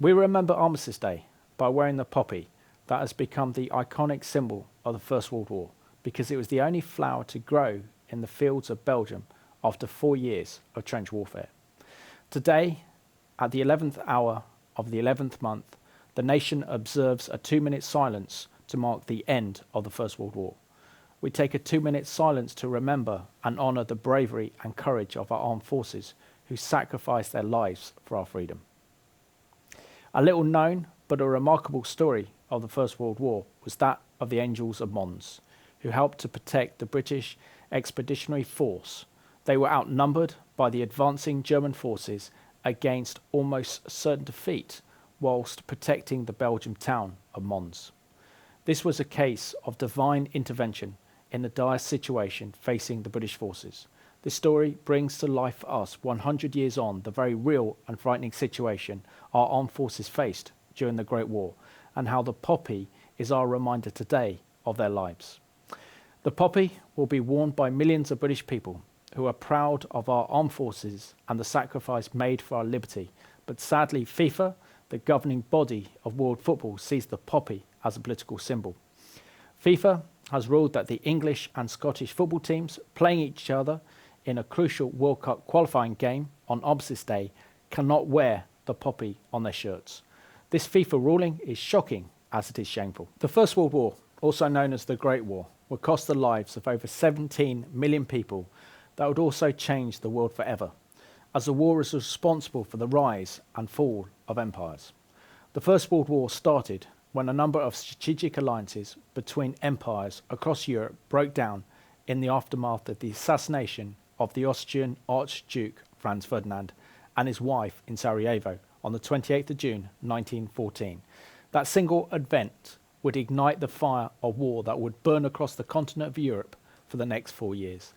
We remember Armistice Day by wearing the poppy that has become the iconic symbol of the First World War because it was the only flower to grow in the fields of Belgium after 4 years of trench warfare. Today, at the 11th hour of the 11th month, the nation observes a 2-minute silence to mark the end of the First World War. We take a 2-minute silence to remember and honour the bravery and courage of our armed forces who sacrificed their lives for our freedom. A little known but a remarkable story of the First World War was that of the Angels of Mons, who helped to protect the British Expeditionary Force. They were outnumbered by the advancing German forces against almost certain defeat whilst protecting the Belgian town of Mons. This was a case of divine intervention in the dire situation facing the British forces. This story brings to life for us 100 years on the very real and frightening situation our armed forces faced during the Great War and how the poppy is our reminder today of their lives. The poppy will be worn by millions of British people who are proud of our armed forces and the sacrifice made for our liberty. But sadly, FIFA, the governing body of world football, sees the poppy as a political symbol. FIFA has ruled that the English and Scottish football teams playing each other in a crucial World Cup qualifying game on Armistice Day cannot wear the poppy on their shirts. This FIFA ruling is shocking as it is shameful. The First World War, also known as the Great War, would cost the lives of over 17 million people that would also change the world forever, as the war is responsible for the rise and fall of empires. The First World War started when a number of strategic alliances between empires across Europe broke down in the aftermath of the assassination of the Austrian Archduke Franz Ferdinand and his wife in Sarajevo on the 28th of June 1914. That single event would ignite the fire of war that would burn across the continent of Europe for the next 4 years.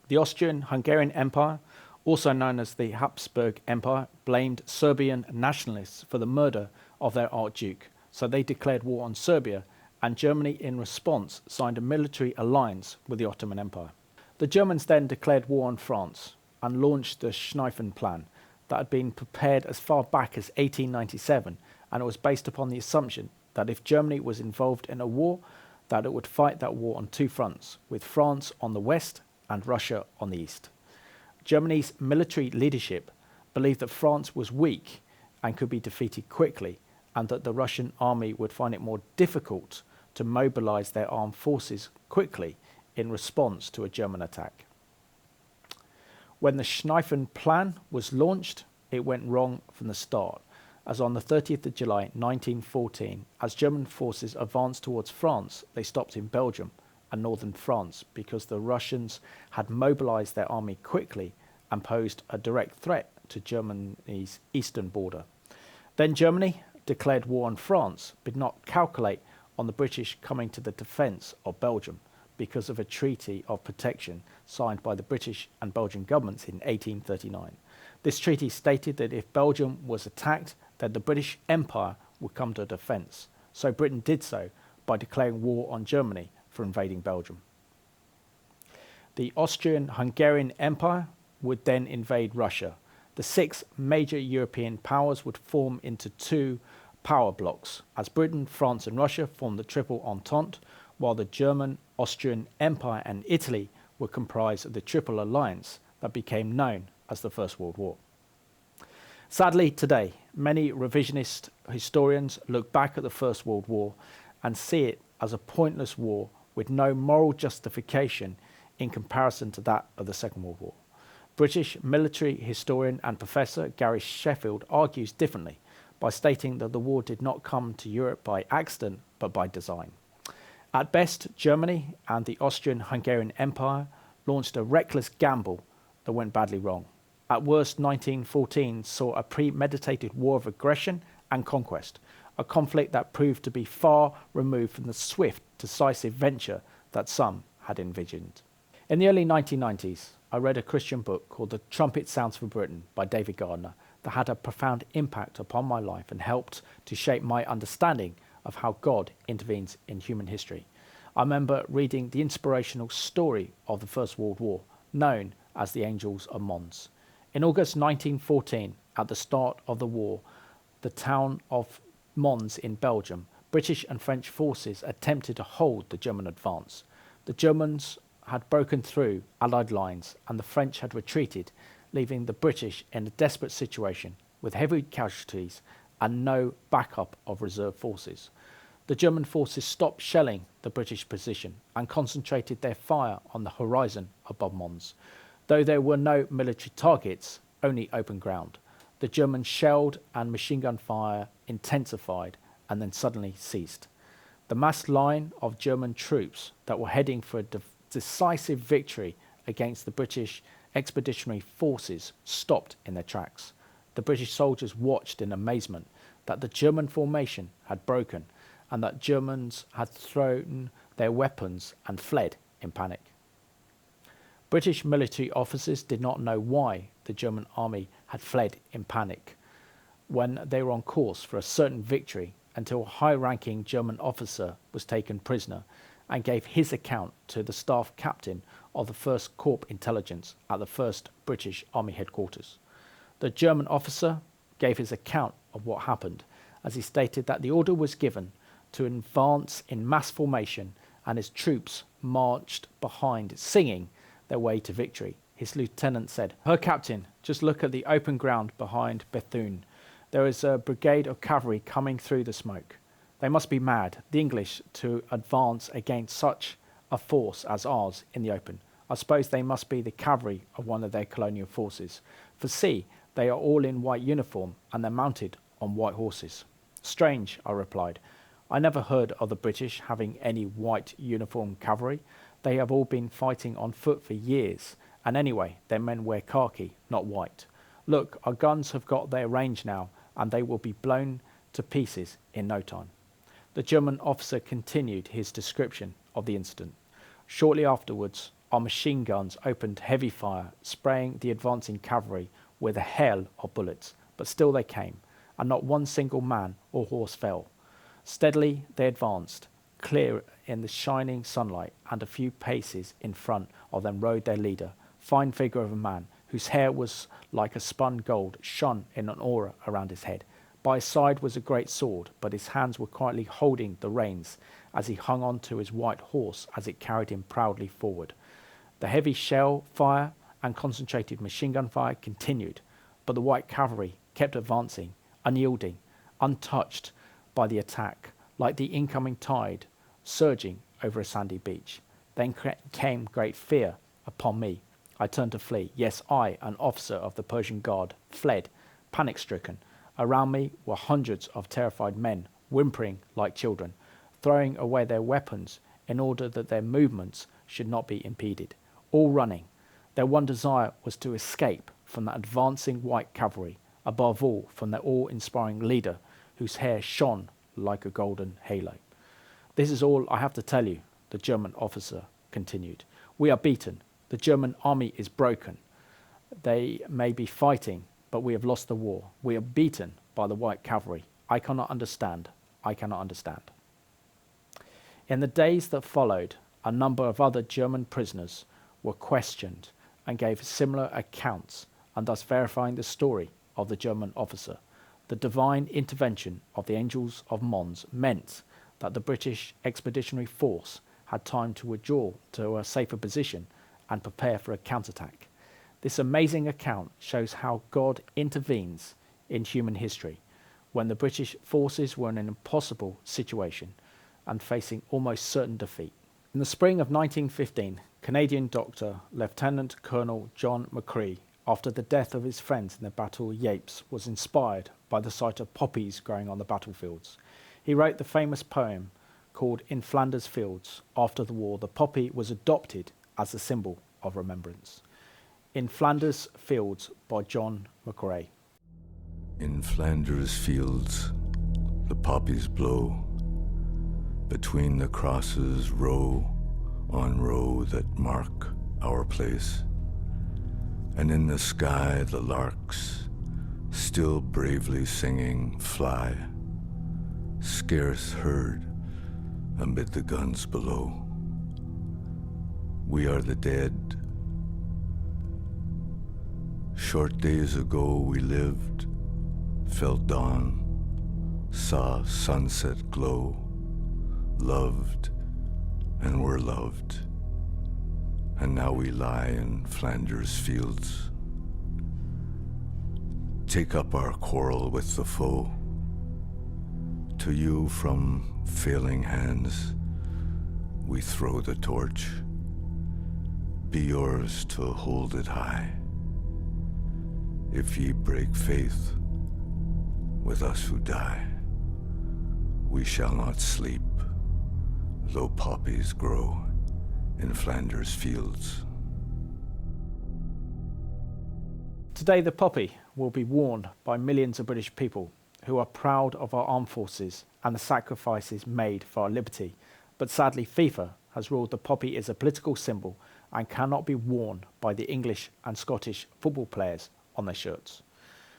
The Austrian-Hungarian Empire, also known as the Habsburg Empire, blamed Serbian nationalists for the murder of their Archduke, so they declared war on Serbia, and Germany in response signed a military alliance with the Ottoman Empire. The Germans then declared war on France and launched the Schneifen Plan that had been prepared as far back as 1897, and it was based upon the assumption that if Germany was involved in a war, that it would fight that war on 2 fronts, with France on the west and Russia on the east. Germany's military leadership believed that France was weak and could be defeated quickly, and that the Russian army would find it more difficult to mobilize their armed forces quickly in response to a German attack. When the Schneifen Plan was launched, it went wrong from the start, as on the 30th of July 1914, as German forces advanced towards France, they stopped in Belgium and northern France because the Russians had mobilized their army quickly and posed a direct threat to Germany's eastern border. Then Germany declared war on France, but did not calculate on the British coming to the defence of Belgium because of a treaty of protection signed by the British and Belgian governments in 1839. This treaty stated that if Belgium was attacked, then the British Empire would come to defence. So Britain did so by declaring war on Germany for invading Belgium. The Austrian-Hungarian Empire would then invade Russia. The 6 major European powers would form into 2 power blocks, as Britain, France and Russia formed the Triple Entente, while the German, Austrian Empire and Italy were comprised of the Triple Alliance that became known as the First World War. Sadly, today, many revisionist historians look back at the First World War and see it as a pointless war with no moral justification in comparison to that of the Second World War. British military historian and professor Gary Sheffield argues differently by stating that the war did not come to Europe by accident but by design. At best, Germany and the Austrian-Hungarian Empire launched a reckless gamble that went badly wrong. At worst, 1914 saw a premeditated war of aggression and conquest, a conflict that proved to be far removed from the swift, decisive venture that some had envisioned. In the early 1990s, I read a Christian book called The Trumpet Sounds for Britain by David Gardner that had a profound impact upon my life and helped to shape my understanding of how God intervenes in human history. I remember reading the inspirational story of the First World War, known as the Angels of Mons. In August 1914, at the start of the war, the town of Mons in Belgium, British and French forces attempted to hold the German advance. The Germans had broken through Allied lines and the French had retreated, leaving the British in a desperate situation with heavy casualties and no backup of reserve forces. The German forces stopped shelling the British position and concentrated their fire on the horizon above Mons. Though there were no military targets, only open ground. The German shelled and machine gun fire intensified and then suddenly ceased. The massed line of German troops that were heading for a decisive victory against the British Expeditionary Forces stopped in their tracks. The British soldiers watched in amazement that the German formation had broken and that Germans had thrown their weapons and fled in panic. British military officers did not know why the German army had fled in panic when they were on course for a certain victory until a high-ranking German officer was taken prisoner and gave his account to the staff captain of the 1st Corps Intelligence at the 1st British Army Headquarters. The German officer gave his account of what happened as he stated that the order was given to advance in mass formation and his troops marched behind singing their way to victory. His lieutenant said, "Her captain, just look at the open ground behind Bethune. There is a brigade of cavalry coming through the smoke. They must be mad, the English, to advance against such a force as ours in the open. I suppose they must be the cavalry of one of their colonial forces. For see, they are all in white uniform and they're mounted on white horses." "Strange," I replied. "I never heard of the British having any white uniform cavalry. They have all been fighting on foot for years, and anyway, their men wear khaki, not white. Look, our guns have got their range now, and they will be blown to pieces in no time." The German officer continued his description of the incident. "Shortly afterwards, our machine guns opened heavy fire, spraying the advancing cavalry with a hail of bullets, but still they came, and not one single man or horse fell. Steadily they advanced, clear in the shining sunlight, and a few paces in front of them rode their leader, fine figure of a man, whose hair was like a spun gold, shone in an aura around his head. By his side was a great sword, but his hands were quietly holding the reins as he hung on to his white horse as it carried him proudly forward. The heavy shell fire and concentrated machine gun fire continued, but the white cavalry kept advancing, unyielding, untouched by the attack, like the incoming tide surging over a sandy beach. Then came great fear upon me. I turned to flee. Yes, I, an officer of the Persian Guard, fled, panic-stricken. Around me were hundreds of terrified men, whimpering like children, throwing away their weapons in order that their movements should not be impeded, all running. Their one desire was to escape from that advancing white cavalry, above all from their awe-inspiring leader, whose hair shone like a golden halo. "This is all I have to tell you," the German officer continued. "We are beaten. The German army is broken. They may be fighting, but we have lost the war. We are beaten by the white cavalry. I cannot understand. I cannot understand." In the days that followed, a number of other German prisoners were questioned and gave similar accounts, and thus verifying the story of the German officer. The divine intervention of the Angels of Mons meant that the British Expeditionary Force had time to withdraw to a safer position and prepare for a counterattack. This amazing account shows how God intervenes in human history when the British forces were in an impossible situation and facing almost certain defeat. In the spring of 1915, Canadian doctor Lieutenant Colonel John McCrae, after the death of his friends in the Battle of Ypres, was inspired by the sight of poppies growing on the battlefields. He wrote the famous poem called "In Flanders Fields." After the war, the poppy was adopted as a symbol of remembrance. "In Flanders Fields" by John McCrae. In Flanders fields, the poppies blow, between the crosses row on row that mark our place. And in the sky the larks, still bravely singing, fly, scarce heard amid the guns below. We are the dead. Short days ago we lived, felt dawn, saw sunset glow, loved and were loved, and now we lie in Flanders fields. Take up our quarrel with the foe. To you from failing hands we throw the torch. Be yours to hold it high. If ye break faith with us who die, we shall not sleep, though poppies grow in Flanders fields. Today the poppy will be worn by millions of British people who are proud of our armed forces and the sacrifices made for our liberty. But sadly, FIFA has ruled the poppy is a political symbol and cannot be worn by the English and Scottish football players on their shirts.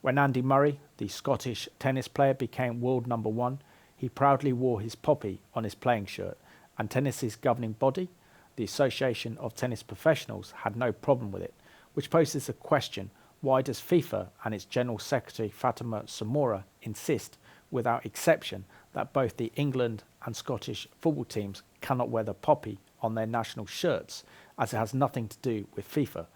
When Andy Murray, the Scottish tennis player, became world number one, he proudly wore his poppy on his playing shirt, and tennis's governing body, the Association of Tennis Professionals, had no problem with it, which poses the question: why does FIFA and its General Secretary Fatima Samora insist, without exception, that both the England and Scottish football teams cannot wear the poppy on their national shirts, as it has nothing to do with FIFA?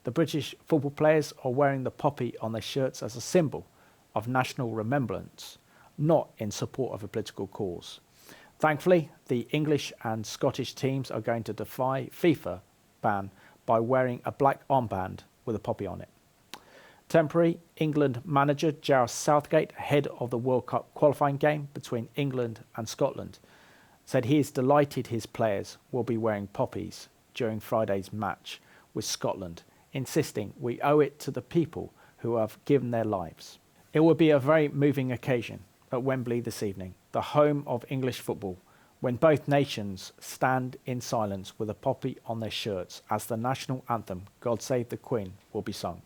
The British football players are wearing the poppy on their shirts as a symbol of national remembrance, not in support of a political cause. Thankfully, the English and Scottish teams are going to defy FIFA ban by wearing a black armband with a poppy on it. Temporary England manager Gareth Southgate, ahead of the World Cup qualifying game between England and Scotland, said he is delighted his players will be wearing poppies during Friday's match with Scotland, insisting we owe it to the people who have given their lives. It will be a very moving occasion at Wembley this evening, the home of English football, when both nations stand in silence with a poppy on their shirts as the national anthem, God Save the Queen, will be sung.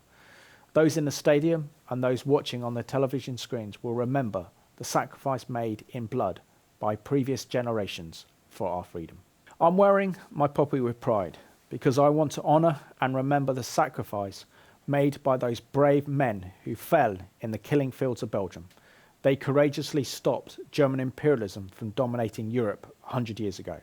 Those in the stadium and those watching on their television screens will remember the sacrifice made in blood by previous generations for our freedom. I'm wearing my poppy with pride because I want to honour and remember the sacrifice made by those brave men who fell in the killing fields of Belgium. They courageously stopped German imperialism from dominating Europe 100 years ago.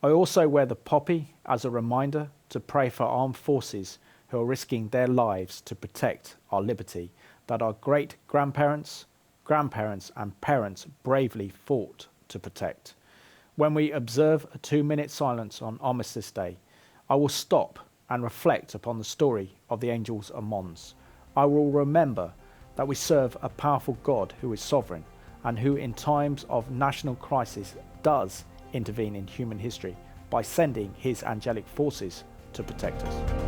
I also wear the poppy as a reminder to pray for armed forces who are risking their lives to protect our liberty, that our great-grandparents, grandparents and parents bravely fought to protect. When we observe a 2-minute silence on Armistice Day, I will stop and reflect upon the story of the Angels of Mons. I will remember that we serve a powerful God who is sovereign and who in times of national crisis does intervene in human history by sending his angelic forces to protect us.